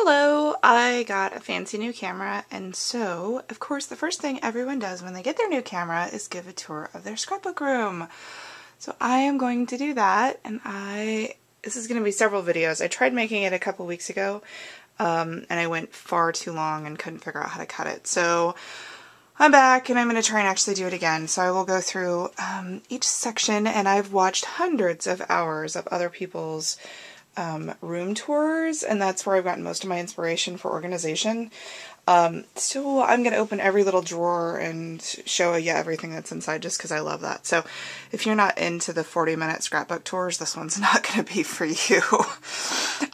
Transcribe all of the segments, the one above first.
Hello! I got a fancy new camera, and so, of course, the first thing everyone does when they get their new camera is give a tour of their scrapbook room. So I am going to do that, and this is going to be several videos. I tried making it a couple weeks ago, and I went far too long and couldn't figure out how to cut it. So I'm back, and I'm going to try and actually do it again. So I will go through each section, and I've watched hundreds of hours of other people's room tours, and that's where I've gotten most of my inspiration for organization. So I'm going to open every little drawer and show you everything that's inside just because I love that. So if you're not into the 40-minute scrapbook tours, this one's not going to be for you.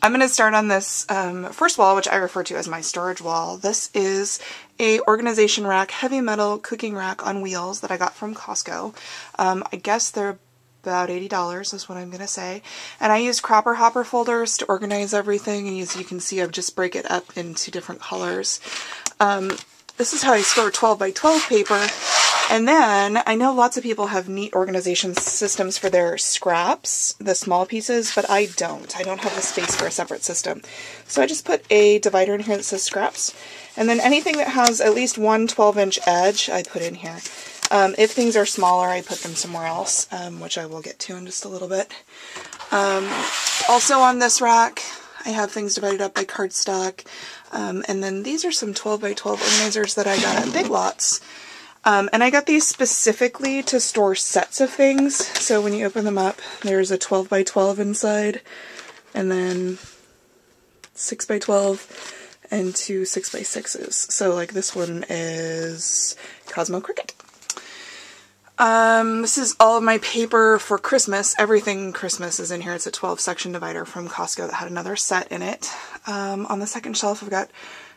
I'm going to start on this first wall, which I refer to as my storage wall. This is a organization rack, heavy metal cooking rack on wheels that I got from Costco. I guess they're about $80 is what I'm going to say. And I used Cropper Hopper folders to organize everything, and as you can see, I've just break it up into different colors. This is how I store 12 by 12 paper. And then I know lots of people have neat organization systems for their scraps, the small pieces, but I don't. I don't have the space for a separate system. So I just put a divider in here that says scraps. And then anything that has at least one 12-inch edge, I put in here. If things are smaller, I put them somewhere else, which I will get to in just a little bit. Also on this rack, I have things divided up by cardstock. And then these are some 12 by 12 organizers that I got at Big Lots. And I got these specifically to store sets of things. So when you open them up, there's a 12 by 12 inside, and then 6 by 12, and two 6 by 6s. So like this one is Cosmo Cricket. This is all of my paper for Christmas. Everything Christmas is in here. It's a 12-section divider from Costco that had another set in it. On the second shelf, I've got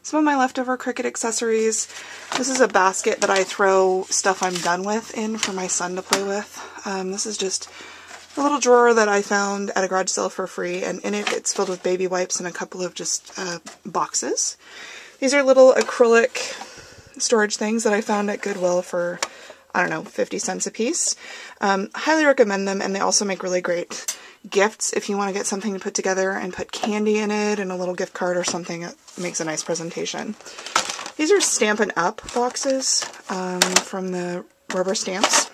some of my leftover Cricut accessories. This is a basket that I throw stuff I'm done with in for my son to play with. This is just a little drawer that I found at a garage sale for free, and in it it's filled with baby wipes and a couple of just boxes. These are little acrylic storage things that I found at Goodwill for, I don't know, 50 cents a piece. Highly recommend them, and they also make really great gifts if you want to get something to put together and put candy in it and a little gift card or something. It makes a nice presentation. These are Stampin' Up! Boxes from the rubber stamps,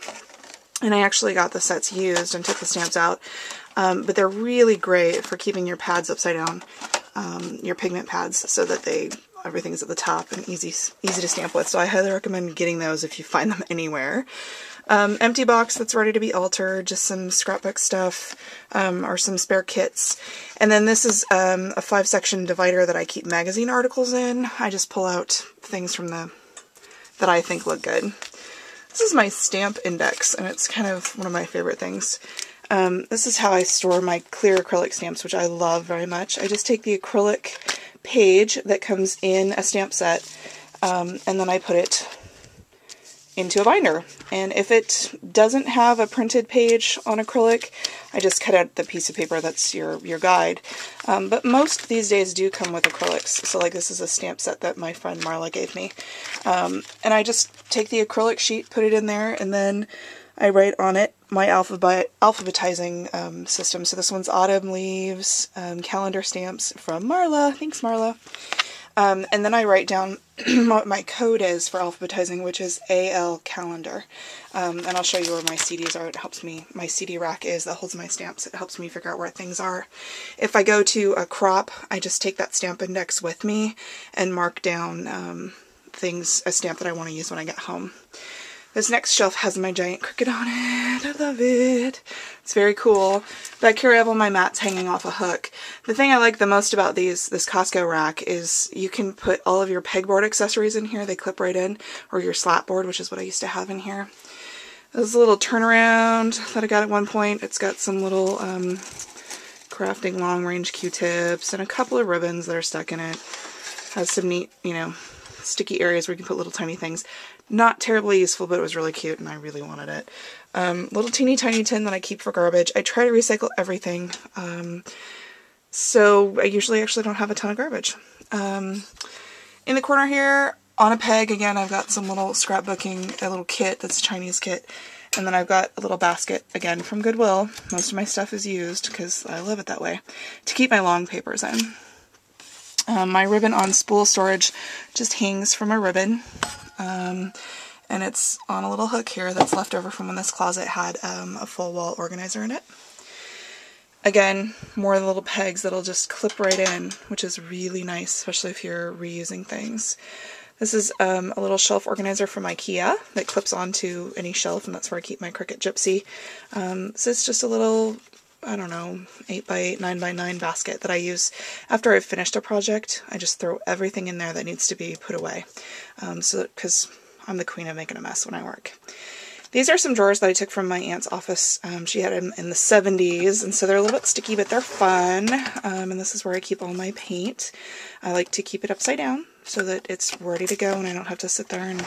and I actually got the sets used and took the stamps out, but they're really great for keeping your pads upside down, your pigment pads, so that everything's at the top and easy to stamp with. So I highly recommend getting those if you find them anywhere. Empty box that's ready to be altered, just some scrapbook stuff, or some spare kits. And then this is a 5-section divider that I keep magazine articles in. I just pull out things from that I think look good. This is my stamp index, and it's kind of one of my favorite things. This is how I store my clear acrylic stamps, which I love very much. I just take the acrylic page that comes in a stamp set, and then I put it into a binder. And if it doesn't have a printed page on acrylic, I just cut out the piece of paper that's your guide. But most these days do come with acrylics. So like this is a stamp set that my friend Marla gave me. And I just take the acrylic sheet, put it in there, and then I write on it my alphabetizing system. So this one's autumn leaves, calendar stamps from Marla. Thanks, Marla. And then I write down what my code is for alphabetizing, which is AL calendar. And I'll show you where my CDs are. It helps me. My CD rack that holds my stamps. It helps me figure out where things are. If I go to a crop, I just take that stamp index with me and mark down a stamp that I want to use when I get home. This next shelf has my giant Cricut on it. I love it. It's very cool. Back here I have all my mats hanging off a hook. The thing I like the most about this Costco rack is you can put all of your pegboard accessories in here. They clip right in. Or your slat board, which is what I used to have in here. There's a little turnaround that I got at one point. It's got some little crafting long range Q-tips and a couple of ribbons that are stuck in it. Has some neat, sticky areas where you can put little tiny things. Not terribly useful, but it was really cute and I really wanted it. Little teeny tiny tin that I keep for garbage. I try to recycle everything, so I usually actually don't have a ton of garbage. In the corner here, on a peg, again, I've got some little scrapbooking, a little kit that's a Chinese kit. And then I've got a little basket, again, from Goodwill. Most of my stuff is used, because I love it that way, to keep my long papers in. My ribbon on spool storage just hangs from a ribbon, and it's on a little hook here that's left over from when this closet had a full wall organizer in it. Again, more of the little pegs that'll just clip right in, which is really nice, especially if you're reusing things. This is a little shelf organizer from IKEA that clips onto any shelf, and that's where I keep my Cricut Gypsy. So it's just a little, I don't know, 8x8, 9x9 basket that I use after I've finished a project. I just throw everything in there that needs to be put away, because I'm the queen of making a mess when I work. These are some drawers that I took from my aunt's office. She had them in the 70s, and so they're a little bit sticky, but they're fun. And this is where I keep all my paint. I like to keep it upside down so that it's ready to go and I don't have to sit there and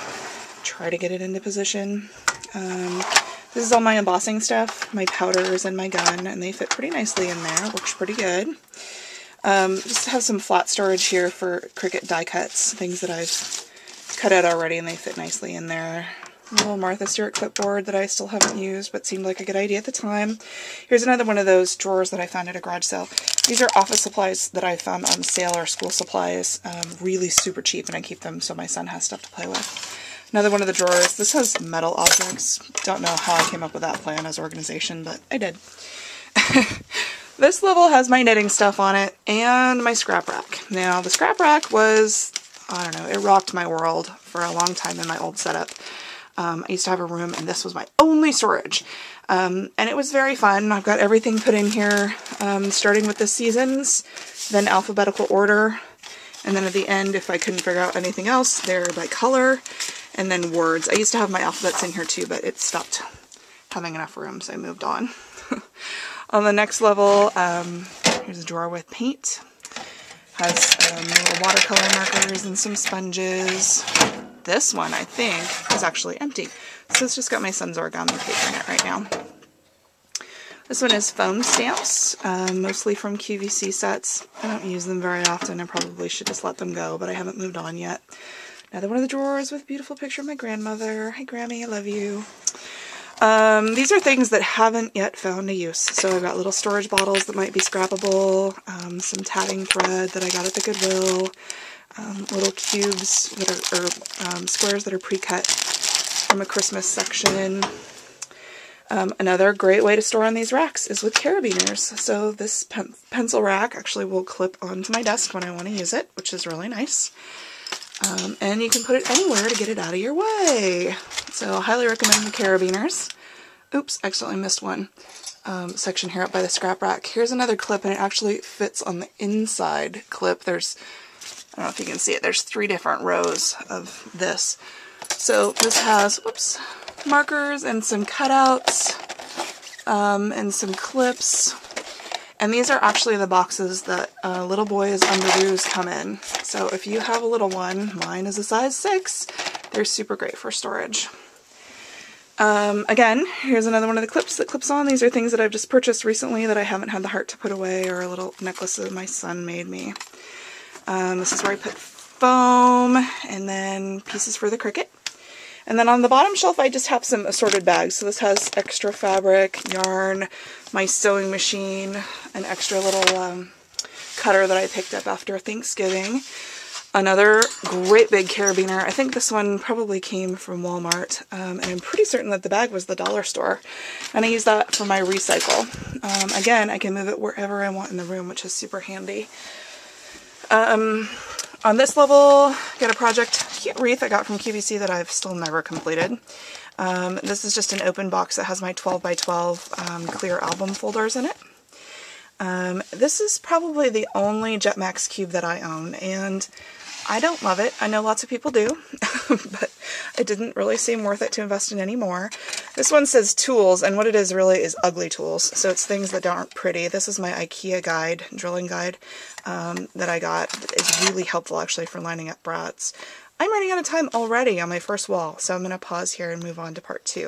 try to get it into position. This is all my embossing stuff, my powders and my gun, and they fit pretty nicely in there. It works pretty good. Just have some flat storage here for Cricut die cuts, things that I've cut out already, and they fit nicely in there. A little Martha Stewart clipboard that I still haven't used, but seemed like a good idea at the time. Here's another one of those drawers that I found at a garage sale. These are office supplies that I found on sale, or school supplies, really super cheap, and I keep them so my son has stuff to play with. Another one of the drawers. This has metal objects. Don't know how I came up with that plan as organization, but I did. This level has my knitting stuff on it and my scrap rack. Now, the scrap rack was, I don't know, it rocked my world for a long time in my old setup. I used to have a room, and this was my only storage. And it was very fun. I've got everything put in here, starting with the seasons, then alphabetical order, and then at the end, if I couldn't figure out anything else, they're by color, and then words. I used to have my alphabets in here too, but it stopped having enough room, so I moved on. On the next level, here's a drawer with paint. Has little watercolor markers and some sponges. This one, I think, is actually empty. So it's just got my son's origami paper in it right now. This one is foam stamps, mostly from QVC sets. I don't use them very often. I probably should just let them go, but I haven't moved on yet. Another one of the drawers with a beautiful picture of my grandmother. Hi, Grammy, I love you. These are things that haven't yet found a use. So I've got little storage bottles that might be scrappable, some tatting thread that I got at the Goodwill, little cubes that are, squares that are pre-cut from a Christmas section. Another great way to store on these racks is with carabiners. So this pencil rack actually will clip onto my desk when I want to use it, which is really nice. And you can put it anywhere to get it out of your way. So I highly recommend the carabiners. Oops, accidentally missed one section here up by the scrap rack. Here's another clip, and it actually fits on the inside clip. There's, I don't know if you can see it, there's 3 different rows of this. So this has, whoops, markers and some cutouts, and some clips. And these are actually the boxes that little boys' underoos come in. So if you have a little one, mine is a size 6, they're super great for storage. Again, here's another one of the clips that clips on. These are things that I've just purchased recently that I haven't had the heart to put away, or a little necklace that my son made me. This is where I put foam, and then pieces for the Cricut. And then on the bottom shelf, I just have some assorted bags. So this has extra fabric, yarn, my sewing machine, an extra little cutter that I picked up after Thanksgiving. Another great big carabiner. I think this one probably came from Walmart, and I'm pretty certain that the bag was the dollar store. And I use that for my recycle. Again, I can move it wherever I want in the room, which is super handy. On this level, got a project cute wreath I got from QVC that I've still never completed. This is just an open box that has my 12x12 clear album folders in it. This is probably the only Jetmax cube that I own, and I don't love it. I know lots of people do, but it didn't really seem worth it to invest in any more. This one says tools, and what it is really is ugly tools, so it's things that aren't pretty. This is my IKEA guide, drilling guide, that I got. It's really helpful actually for lining up brats. I'm running out of time already on my first wall, so I'm going to pause here and move on to part 2.